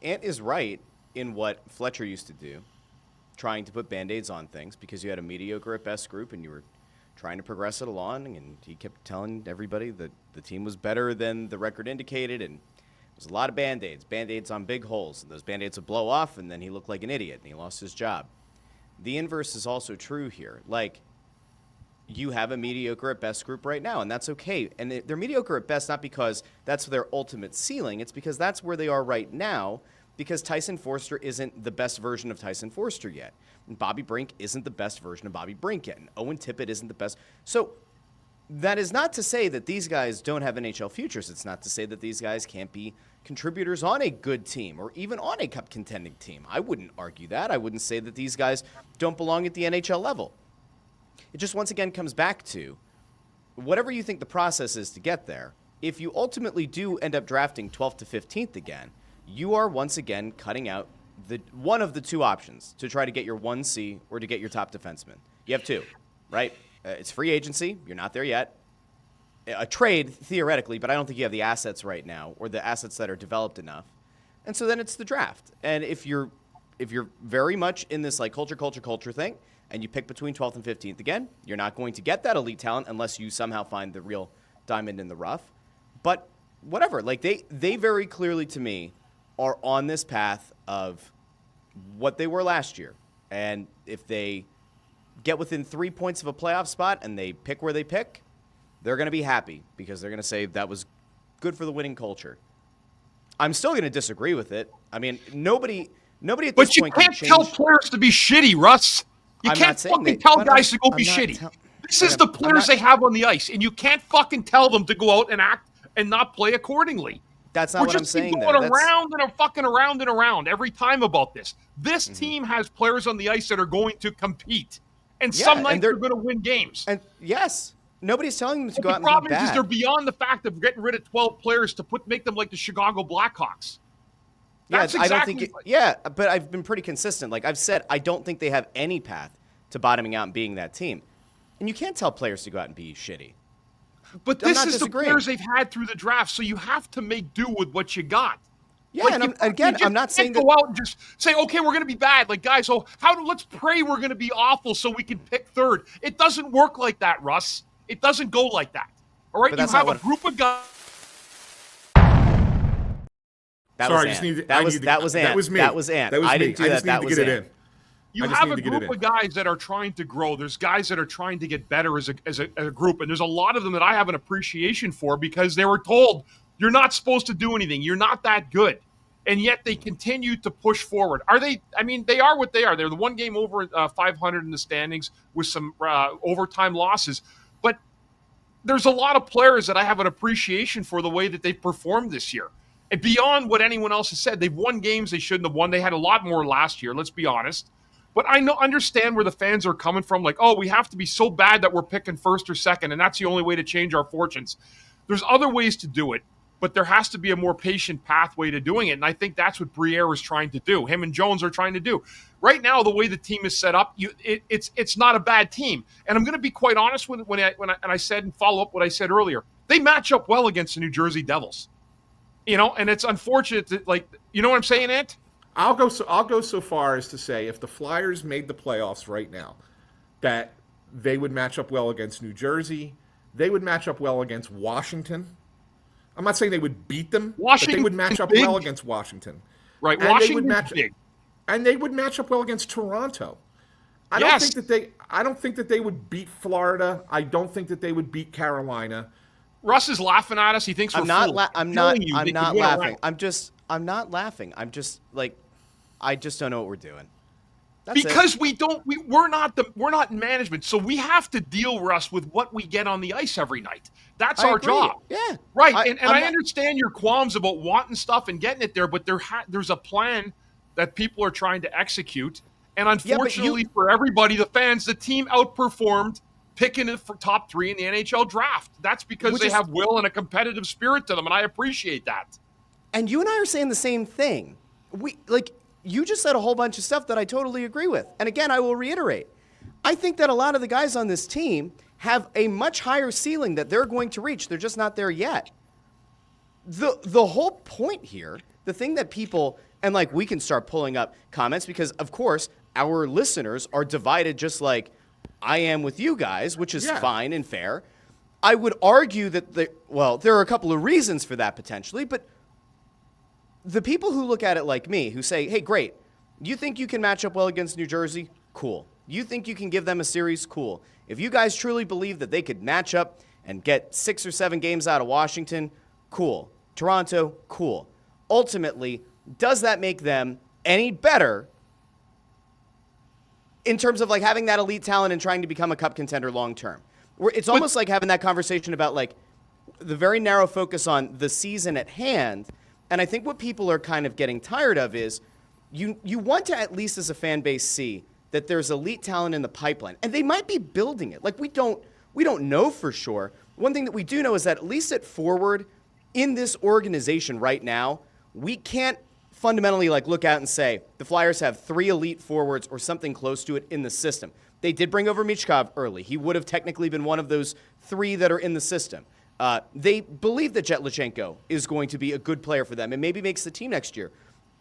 Ant is right in what Fletcher used to do, trying to put Band-Aids on things because you had a mediocre at best group and you were trying to progress it along, and he kept telling everybody that the team was better than the record indicated, and there's a lot of Band-Aids on big holes, and those Band-Aids would blow off, and then he looked like an idiot, and he lost his job. The inverse is also true here. Like, you have a mediocre at best group right now, and that's okay. And they're mediocre at best not because that's their ultimate ceiling. It's because that's where they are right now, because Tyson Forster isn't the best version of Tyson Forster yet. And Bobby Brink isn't the best version of Bobby Brink yet. And Owen Tippett isn't the best. So that is not to say that these guys don't have NHL futures. It's not to say that these guys can't be contributors on a good team or even on a cup contending team. I wouldn't argue that. I wouldn't say that these guys don't belong at the NHL level. It just once again comes back to whatever you think the process is to get there. If you ultimately do end up drafting 12th to 15th again, you are once again cutting out one of the two options to try to get your 1C or to get your top defenseman. You have two, right? It's free agency. You're not there yet. A trade, theoretically, but I don't think you have the assets right now or the assets that are developed enough. And so then it's the draft. And if you're very much in this like culture thing and you pick between 12th and 15th again, you're not going to get that elite talent unless you somehow find the real diamond in the rough. But whatever, like they very clearly to me are on this path of what they were last year. And if they get within 3 points of a playoff spot and they pick where they pick, they're going to be happy because they're going to say that was good for the winning culture. I'm still going to disagree with it. I mean, nobody at this point But you can't tell players to be shitty, Russ. You can't fucking tell guys to go be shitty. This is the players they have on the ice, and you can't fucking tell them to go out and act and not play accordingly. That's not what I'm saying. We're just going around and fucking around and around every time about this. This team has players on the ice that are going to compete, and some nights they're going to win games. And yes, nobody's telling them to go out and be bad. The problem is they're beyond the fact of getting rid of 12 players to make them like the Chicago Blackhawks. That's I don't think. But I've been pretty consistent. Like I've said, I don't think they have any path to bottoming out and being that team. And you can't tell players to go out and be shitty. But this is the players they've had through the draft, so you have to make do with what you got. Yeah, like and I'm not saying go out and just say, okay, we're going to be bad. Like, guys, so let's pray we're going to be awful so we can pick third. It doesn't work like that, Russ. It doesn't go like that. All right, you have a group of guys. That was me. That was Ant. I didn't do that. That was Ant. You have a group of guys that are trying to grow. There's guys that are trying to get better as a group, and there's a lot of them that I have an appreciation for because they were told, you're not supposed to do anything. You're not that good. And yet they continue to push forward. Are they? I mean, they are what they are. They're the one game over 500 in the standings with some overtime losses. But there's a lot of players that I have an appreciation for the way that they've performed this year. And beyond what anyone else has said, they've won games they shouldn't have won. They had a lot more last year, let's be honest. But I understand where the fans are coming from. Like, oh, we have to be so bad that we're picking first or second, and that's the only way to change our fortunes. There's other ways to do it, but there has to be a more patient pathway to doing it. And I think that's what Briere is trying to do. Him and Jones are trying to do. Right now, the way the team is set up, it's not a bad team. And I'm going to be quite honest with when I said and follow up what I said earlier. They match up well against the New Jersey Devils. You know, and it's unfortunate that, like, you know what I'm saying, Ant? I'll go so far as to say if the Flyers made the playoffs right now, that they would match up well against New Jersey. They would match up well against Washington. I'm not saying they would beat them, but they would match up well against Washington. Right, and Washington's big. And they would match up well against Toronto. I don't think that they would beat Florida. I don't think that they would beat Carolina. Russ is laughing at us. He thinks we're fools. I'm not laughing. I'm not laughing. I'm just like, I just don't know what we're doing. That's because we're not management, so we have to deal, Russ, with what we get on the ice every night. That's our job. Yeah, right. I understand your qualms about wanting stuff and getting it there, but there's a plan that people are trying to execute, and unfortunately for everybody, the fans, the team outperformed picking it for top 3 in the NHL draft. That's because they have will and a competitive spirit to them, and I appreciate that. And you and I are saying the same thing. You just said a whole bunch of stuff that I totally agree with. And again, I will reiterate. I think that a lot of the guys on this team have a much higher ceiling that they're going to reach. They're just not there yet. The whole point here the thing that people, and like we can start pulling up comments because, of course, our listeners are divided just like I am with you guys, which is fine and fair. I would argue that there are a couple of reasons for that potentially, but the people who look at it like me, who say, hey, great, you think you can match up well against New Jersey? Cool. You think you can give them a series? Cool. If you guys truly believe that they could match up and get 6 or 7 games out of Washington, cool. Toronto, cool. Ultimately, does that make them any better in terms of like having that elite talent and trying to become a cup contender long term? It's almost like having that conversation about like the very narrow focus on the season at hand. And I think what people are kind of getting tired of is you want to, at least as a fan base, see that there's elite talent in the pipeline, and they might be building it. Like we don't know for sure. One thing that we do know is that at least at forward in this organization right now, we can't fundamentally like look out and say the Flyers have 3 elite forwards or something close to it in the system. They did bring over Michkov early. He would have technically been one of those 3 that are in the system. They believe that Jetlachenko is going to be a good player for them and maybe makes the team next year.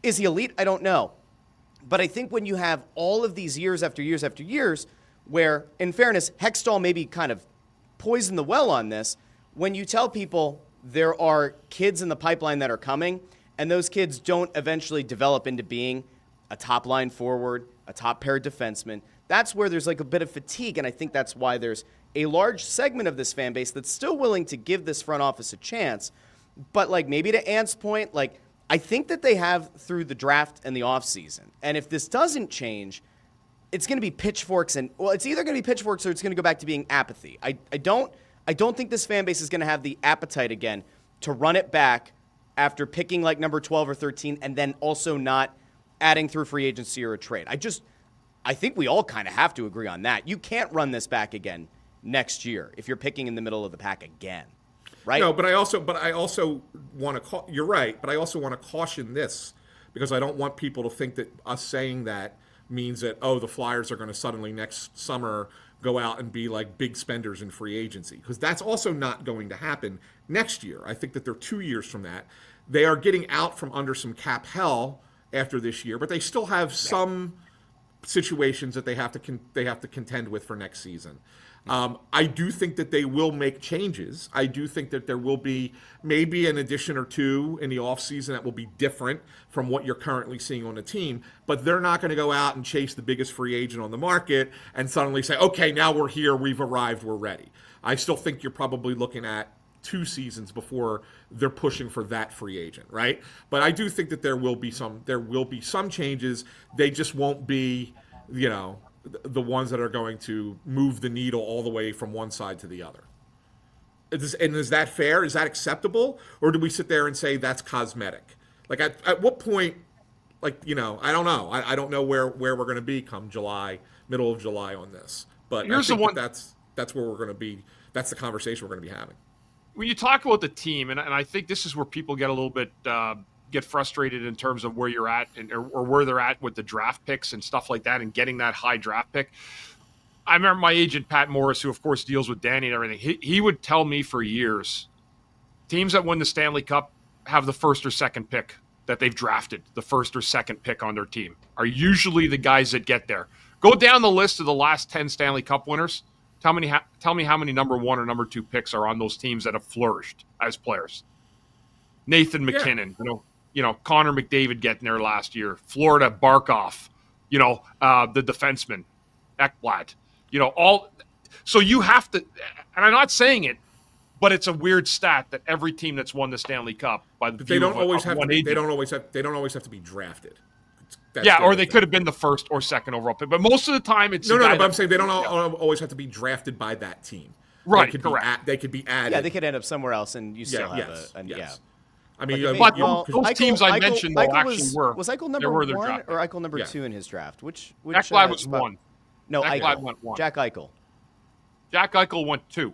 Is he elite? I don't know. But I think when you have all of these years after years after years where, in fairness, Hextall maybe kind of poisoned the well on this, when you tell people there are kids in the pipeline that are coming and those kids don't eventually develop into being a top-line forward, a top-pair defenseman, that's where there's like a bit of fatigue, and I think that's why there's a large segment of this fan base that's still willing to give this front office a chance. But like maybe to Ant's point, like I think that they have through the draft and the offseason. And if this doesn't change, it's going to be pitchforks and it's either going to be pitchforks or it's going to go back to being apathy. I don't think this fan base is going to have the appetite again to run it back after picking like number 12 or 13 and then also not adding through free agency or a trade. I think we all kind of have to agree on that. You can't run this back again next year if you're picking in the middle of the pack again. Right? No, but I also want to. You're right, but I also want to caution this because I don't want people to think that us saying that means that the Flyers are going to suddenly next summer go out and be like big spenders in free agency, because that's also not going to happen next year. I think that they're 2 years from that. They are getting out from under some cap hell after this year, but they still have some situations that they have to contend with for next season. I do think that they will make changes. I do think that there will be maybe an addition or 2 in the offseason that will be different from what you're currently seeing on the team, but they're not going to go out and chase the biggest free agent on the market and suddenly say, okay, now we're here, we've arrived, we're ready. I still think you're probably looking at 2 seasons before they're pushing for that free agent, right? But I do think that there will be some changes. They just won't be, the ones that are going to move the needle all the way from one side to the other. And is that fair? Is that acceptable? Or do we sit there and say that's cosmetic? Like at what point, I don't know. I don't know where we're going to be come July, middle of July on this. But here's I think that's where we're going to be. That's the conversation we're going to be having. When you talk about the team, and I think this is where people get a little bit get frustrated in terms of where you're at or where they're at with the draft picks and stuff like that and getting that high draft pick. I remember my agent, Pat Morris, who of course deals with Danny and everything, he would tell me for years, teams that win the Stanley Cup have the first or second pick that they've drafted, the first or second pick on their team, are usually the guys that get there. Go down the list of the last 10 Stanley Cup winners. Tell me how many number 1 or number 2 picks are on those teams that have flourished as players. Nathan McKinnon, Connor McDavid getting there last year. Florida, Barkov, the defenseman, Ekblad, all. So you have to, and I'm not saying it, but it's a weird stat that every team that's won the Stanley Cup they don't always have to be drafted. Or they could have been the first or second overall pick, but most of the time it's but I'm saying they don't always have to be drafted by that team. Right, correct. They could be added. Yeah, they could end up somewhere else, and you still have yes. I mean, those teams I mentioned actually were. Was Eichel number 1 or Eichel number 2 in his draft? Which Ekblad was 1. No, Ekblad went 1. Jack Eichel. Jack Eichel went 2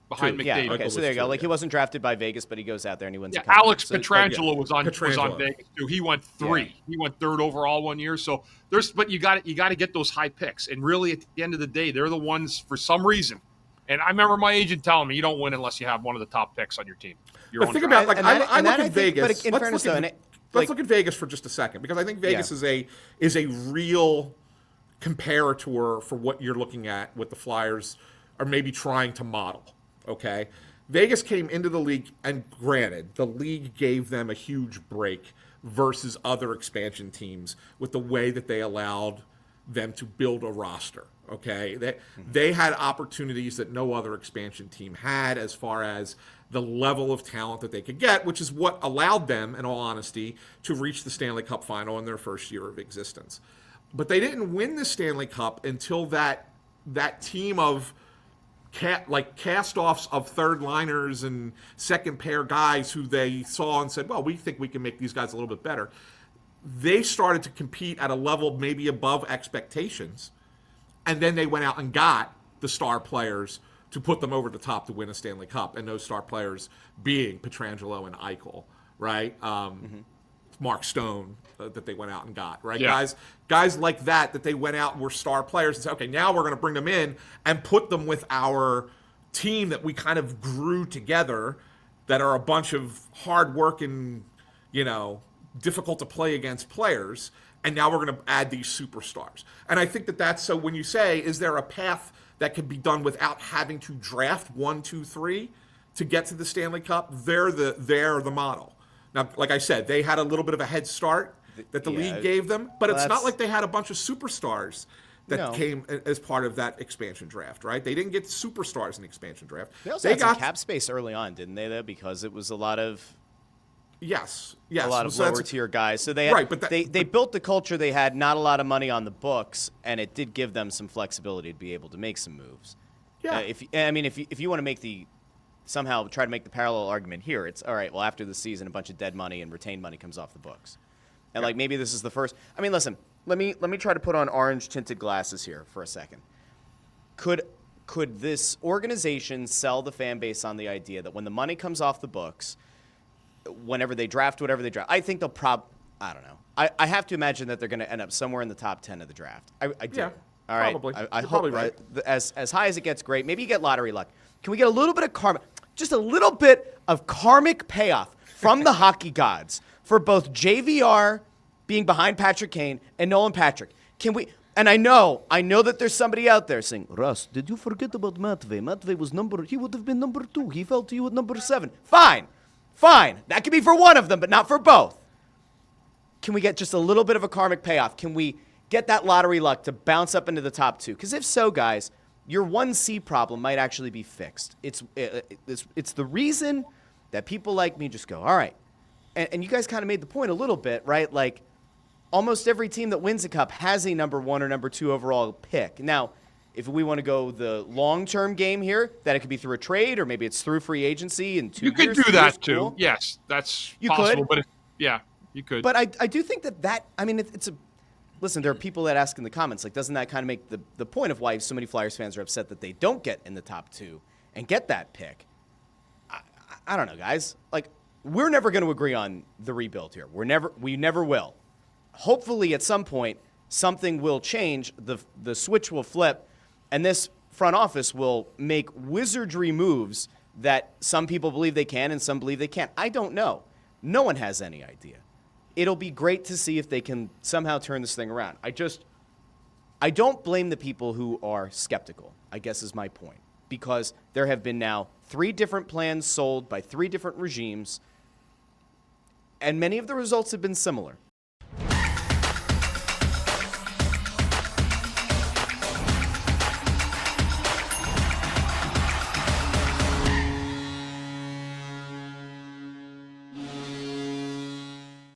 behind McDavid. Yeah, okay, so there you go. Like he wasn't drafted by Vegas, but he goes out there and he wins. Alex Pietrangelo was on Vegas too. He went 3. Yeah. He went 3rd overall one year. So but you got to get those high picks, and really at the end of the day, they're the ones for some reason. And I remember my agent telling me, you don't win unless you have one of the top picks on your team. But think about I look at Vegas. But in fairness, though, let's look at Vegas for just a second, because I think Vegas is a real comparator for what you're looking at, what the Flyers are maybe trying to model. Okay, Vegas came into the league, and granted, the league gave them a huge break versus other expansion teams with the way that they allowed them to build a roster. Okay, they had opportunities that no other expansion team had as far as the level of talent that they could get, which is what allowed them, in all honesty, to reach the Stanley Cup final in their first year of existence. But they didn't win the Stanley Cup until that team of cast-offs of third-liners and second-pair guys who they saw and said, well, we think we can make these guys a little bit better. They started to compete at a level maybe above expectations, and then they went out and got the star players to put them over the top to win a Stanley Cup, and those star players being Pietrangelo and Eichel, right? Mark Stone that they went out and got, right? Yeah. Guys like that they went out and were star players and said, okay, now we're going to bring them in and put them with our team that we kind of grew together, that are a bunch of hard-working, difficult to play against players, and now we're going to add these superstars. And I think that's so when you say, is there a path that could be done without having to draft 1, 2, 3 to get to the Stanley Cup? They're the model. Now, like I said, they had a little bit of a head start that the league gave them, but it's not like they had a bunch of superstars that came as part of that expansion draft, right? They didn't get superstars in the expansion draft. They also had some cap space early on, didn't they, though? Because it was a lot of Yes. A lot of lower tier guys. So they had, they built the culture. They had not a lot of money on the books, and it did give them some flexibility to be able to make some moves. Yeah. If you want to somehow try to make the parallel argument here, it's all right. Well, after the season, a bunch of dead money and retained money comes off the books, and maybe this is the first. I mean, listen. Let me try to put on orange tinted glasses here for a second. Could this organization sell the fan base on the idea that when the money comes off the books, whenever they draft whatever they draft, I think they'll I don't know. I have to imagine that they're going to end up somewhere in the top 10 of the draft. I do. Yeah, all right. probably. I You're hope probably right. As high as it gets, great. Maybe you get lottery luck. Can we get a little bit of karma, just a little bit of karmic payoff from the hockey gods for both JVR being behind Patrick Kane and Nolan Patrick? Can we? And I know that there's somebody out there saying, Russ, did you forget about Matvey? Matvey was he would have been number 2. He fell to you at number 7. Fine. That could be for one of them, but not for both. Can we get just a little bit of a karmic payoff? Can we get that lottery luck to bounce up into the top 2? Because if so, guys, your 1C problem might actually be fixed. It's the reason that people like me just go, all right. And you guys kind of made the point a little bit, right? Like, almost every team that wins a cup has a number 1 or number 2 overall pick. Now, if we want to go the long-term game here, that it could be through a trade or maybe it's through free agency in 2 years. You could do that too. Cool. Yes, that's you possible. Could. But you could. But I do think that I mean, it's a – listen, there are people that ask in the comments, like, doesn't that kind of make the point of why so many Flyers fans are upset that they don't get in the top 2 and get that pick? I don't know, guys. Like, we're never going to agree on the rebuild here. We never will. Hopefully, at some point, something will change. The switch will flip, and this front office will make wizardry moves that some people believe they can and some believe they can't. I don't know. No one has any idea. It'll be great to see if they can somehow turn this thing around. I don't blame the people who are skeptical, I guess is my point, because there have been now 3 different plans sold by 3 different regimes, and many of the results have been similar.